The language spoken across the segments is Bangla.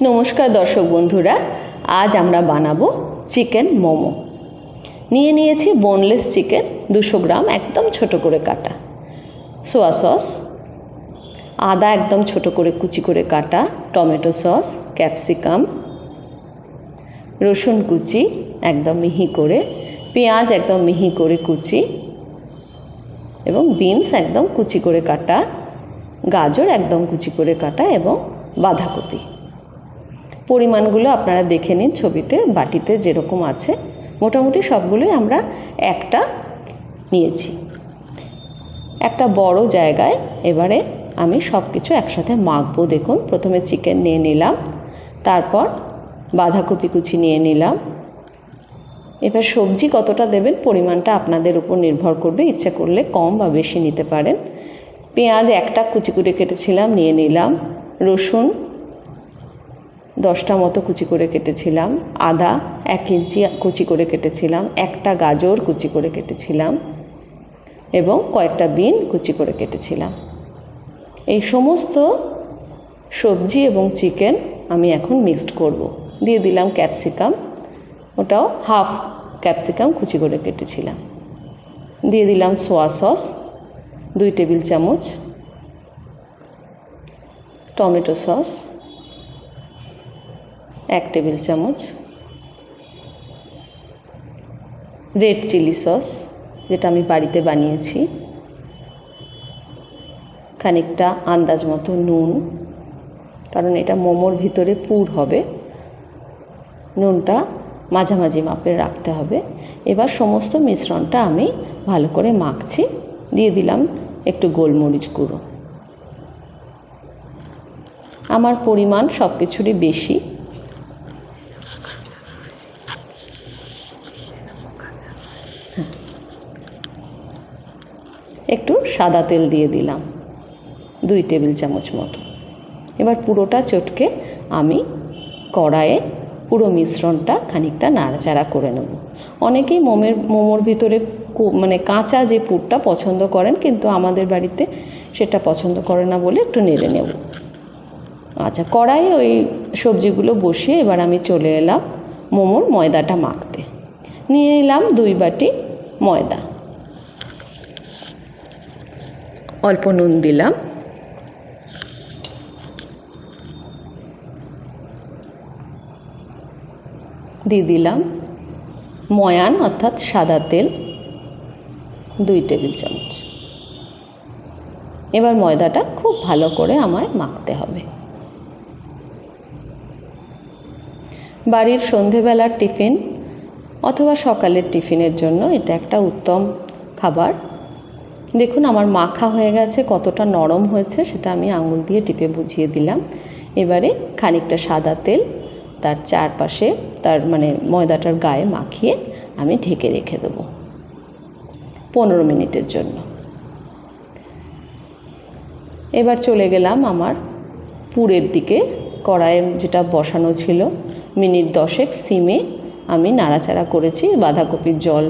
নমস্কার দর্শক বন্ধুরা, আজ আমরা বানাবো চিকেন মোমো। নিয়েছি বোনলেস চিকেন 200 গ্রাম, একদম ছোট করে কাটা, সোয়া সস, আদা একদম ছোট করে কুচি করে কাটা, টমেটো সস, ক্যাপসিকাম, রসুন কুচি একদম মিহি করে, পেঁয়াজ একদম মিহি করে কুচি এবং বিনস একদম কুচি করে কাটা, গাজর একদম কুচি করে কাটা এবং বাঁধাকপি। পরিমাণগুলো আপনারা দেখে নিন ছবিতে, বাটিতে যেরকম আছে মোটামুটি সবগুলোই আমরা একটা নিয়েছি। একটা বড় জায়গায় এবারে আমি সব কিছু একসাথে মাখবো। দেখুন, প্রথমে চিকেন নিয়ে নিলাম, তারপর বাঁধাকপি কুচি নিয়ে নিলাম। এবার সবজি কতটা দেবেন পরিমাণটা আপনাদের উপর নির্ভর করবে, ইচ্ছে করলে কম বা বেশি নিতে পারেন। পেঁয়াজ একটা কুচি করে কেটেছিলাম, নিয়ে নিলাম। রসুন 10টা মতো কুচি করে কেটেছিলাম। আদা 1 ইঞ্চি কুচি করে কেটেছিলাম। একটা গাজর কুচি করে কেটেছিলাম এবং কয়েকটা বিন কুচি করে কেটেছিলাম। এই সমস্ত সবজি এবং চিকেন আমি এখন মিক্সড করব। দিয়ে দিলাম ক্যাপসিকাম, ওটাও হাফ ক্যাপসিকাম কুচি করে কেটেছিলাম। দিয়ে দিলাম সোয়া সস 2 টেবিল চামচ, টমেটো সস 1 টেবিল চামচ, রেড চিলি সস যেটা আমি বাড়িতে বানিয়েছি, খানিকটা আন্দাজ মতো নুন, কারণ এটা মোমোর ভিতরে পুর হবে, নুনটা মাঝামাঝি মাপের রাখতে হবে। এবার সমস্ত মিশ্রণটা আমি ভালো করে মাখছি। দিয়ে দিলাম একটু গোলমরিচ গুঁড়ো। আমার পরিমাণ সব কিছুরই বেশি। একটু সাদা তেল দিয়ে দিলাম 2 টেবিল চামচ মতো। এবার পুরোটা চটকে আমি কড়াইয়ে পুরো মিশ্রণটা খানিকটা নাড়াচাড়া করে নেব। অনেকেই মোমোর ভিতরে মানে কাঁচা যে পুরটা পছন্দ করেন, কিন্তু আমাদের বাড়িতে সেটা পছন্দ করে না বলে একটু নেড়ে নেব। আচ্ছা, কড়াইয়ে ওই সবজিগুলো বসিয়ে এবার আমি চলে এলাম মোমোর ময়দাটা মাখতে। নিয়ে নিলাম 2 বাটি ময়দা, অল্প নুন দিলাম, দিয়ে দিলাম ময়ান অর্থাৎ সাদা তেল 2 টেবিল চামচ। এবার ময়দাটা খুব ভালো করে আমায় মাখতে হবে। বাড়ির সন্ধেবেলার টিফিন অথবা সকালের টিফিনের জন্য এটা একটা উত্তম খাবার। দেখুন আমার মাখা হয়ে গেছে, কতটা নরম হয়েছে সেটা আমি আঙুল দিয়ে টিপে বুঝিয়ে দিলাম। এবারে খানিকটা সাদা তেল তার চারপাশে, তার মানে ময়দাটার গায়ে মাখিয়ে আমি ঢেকে রেখে দেবো 15 মিনিটের জন্য। এবার চলে গেলাম আমার পুরের দিকে। কড়াইয়ে যেটা বসানো ছিল, মিনিট 10 সিমে আমি নাড়াচাড়া করেছি। বাঁধাকপির জল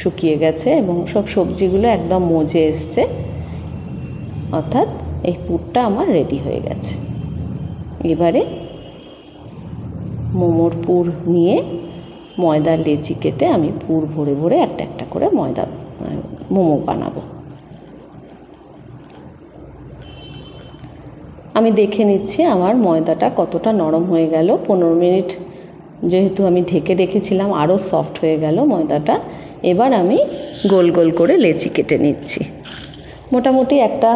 শুকিয়ে গেছে এবং সব সবজিগুলো একদম মজে এসছে, অর্থাৎ এই পুরটা আমার রেডি হয়ে গেছে। এবারে মোমোর পুর নিয়ে ময়দার লেচি কেটে আমি পুর ভরে ভরে একটা একটা করে মোমো বানাবো। আমি দেখে নিচ্ছি আমার ময়দাটা কতটা নরম হয়ে গেল। 15 মিনিট যেহেতু আমি ঢেকে রেখেছিলাম, আরও সফট হয়ে গেল ময়দাটা। এবার আমি গোল গোল করে লেচি কেটে নিচ্ছি। মোটামুটি একটা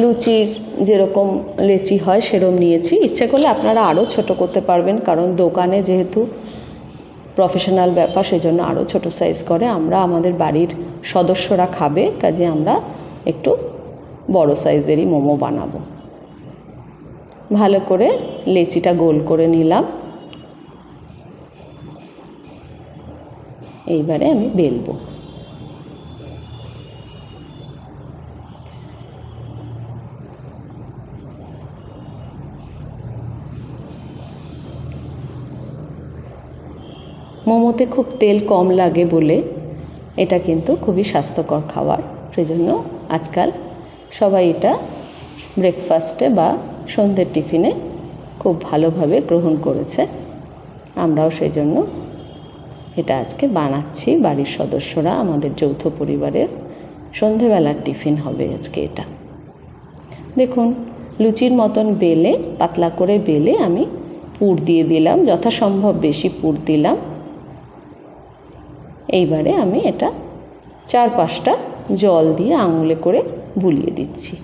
লুচির যেরকম লেচি হয় সেরকম নিয়েছি। ইচ্ছে করলে আপনারা আরও ছোট করতে পারবেন, কারণ দোকানে যেহেতু প্রফেশনাল ব্যাপার সেজন্য আরও ছোট সাইজ করে। আমরা আমাদের বাড়ির সদস্যরা খাবে, কাজে আমরা একটু বড় সাইজেরই মোমো বানাবো। ভালো করে লেচিটা গোল করে নিলাম। এইবারে আমি বেলবো। মোমোতে খুব তেল কম লাগে বলে এটা কিন্তু খুবই স্বাস্থ্যকর খাবার। সেজন্য আজকাল সবাই এটা ব্রেকফাস্টে বা সন্ধ্যের টিফিনে খুব ভালোভাবে গ্রহণ করেছে। আমরাও সেই জন্য এটা আজকে বানাচ্ছি। বাড়ির সদস্যরা, আমাদের যৌথ পরিবারের সন্ধেবেলার টিফিন হবে আজকে এটা। দেখুন, লুচির মতন বেলে, পাতলা করে বেলে আমি পুর দিয়ে দিলাম, যথাসম্ভব বেশি পুর দিলাম। এইবারে আমি এটা 4-5টা জল দিয়ে আঙুলে করে বুলিয়ে দিচ্ছি।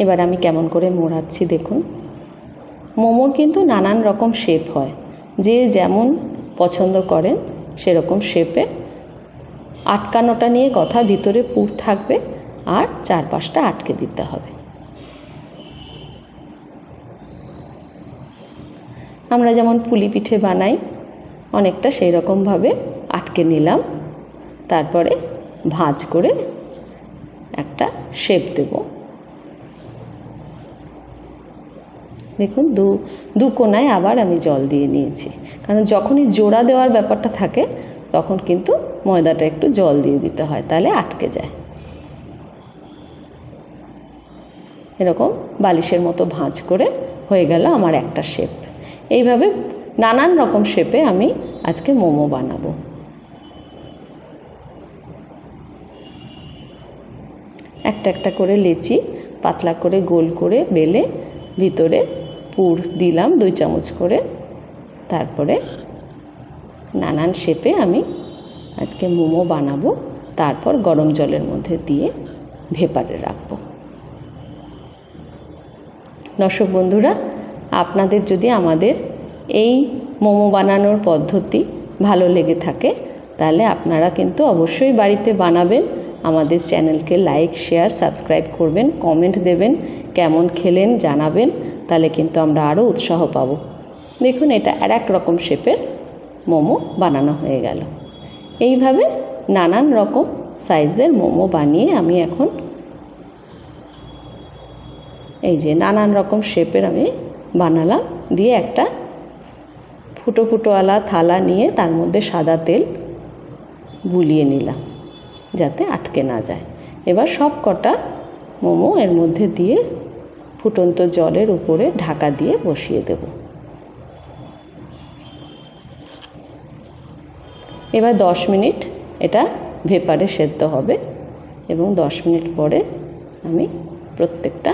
এবার আমি কেমন করে মোড়াচ্ছি দেখুন। মোমোর কিন্তু নানান রকম শেপ হয়, যে যেমন পছন্দ করেন সেরকম শেপে। আটকানোটা নিয়ে কথা, ভিতরে পুর থাকবে আর 4-5টা আটকে দিতে হবে। আমরা যেমন পুলি পিঠে বানাই অনেকটা সেই রকমভাবে আটকে নিলাম। তারপরে ভাঁজ করে একটা শেপ দেব। দেখুন, দু কোনায় আবার আমি জল দিয়ে নিয়েছি, কারণ যখনই জোড়া দেওয়ার ব্যাপারটা থাকে তখন কিন্তু ময়দাটা একটু জল দিয়ে দিতে হয়, তাহলে আটকে যায়। এরকম বালিশের মতো ভাঁজ করে হয়ে গেল আমার একটা শেপ। এইভাবে নানান রকম শেপে আমি আজকে মোমো বানাবো। একটা একটা করে লেচি পাতলা করে গোল করে বেলে ভিতরে পুর দিলাম 2 চামচ করে। তারপরে নানান শেপে আমি আজকে মোমো বানাবো। তারপর গরম জলের মধ্যে দিয়ে ভেপারে রাখবো। দর্শক বন্ধুরা, আপনাদের যদি আমাদের এই মোমো বানানোর পদ্ধতি ভালো লেগে থাকে তাহলে আপনারা কিন্তু অবশ্যই বাড়িতে বানাবেন। আমাদের চ্যানেলকে লাইক, শেয়ার, সাবস্ক্রাইব করবেন, কমেন্ট দেবেন, কেমন খেলেন জানাবেন, তাহলে কিন্তু আমরা আরও উৎসাহ পাব। দেখুন, এটা আরেক রকম শেপের মোমো বানানো হয়ে গেল। এইভাবে নানান রকম সাইজের মোমো বানিয়ে আমি এখন এই যে নানান রকম শেপের আমি বানালাম। দিয়ে একটা ফুটো ফুটোওয়ালা থালা নিয়ে তার মধ্যে সাদা তেল বুলিয়ে নিলাম যাতে আটকে না যায়। এবার সব কটা মোমো এর মধ্যে দিয়ে ফুটন্ত জলের উপরে ঢাকা দিয়ে বসিয়ে দেব। এবার 10 মিনিট এটা ভেপারে সেদ্ধ হবে এবং 10 মিনিট পরে আমি প্রত্যেকটা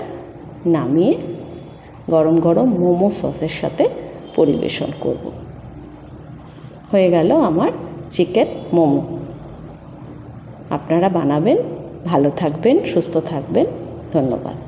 নামিয়ে গরম গরম মোমো সসের সাথে পরিবেশন করব। হয়ে গেল আমার চিকেন মোমো। আপনারা বানাবেন, ভালো থাকবেন, সুস্থ থাকবেন। ধন্যবাদ।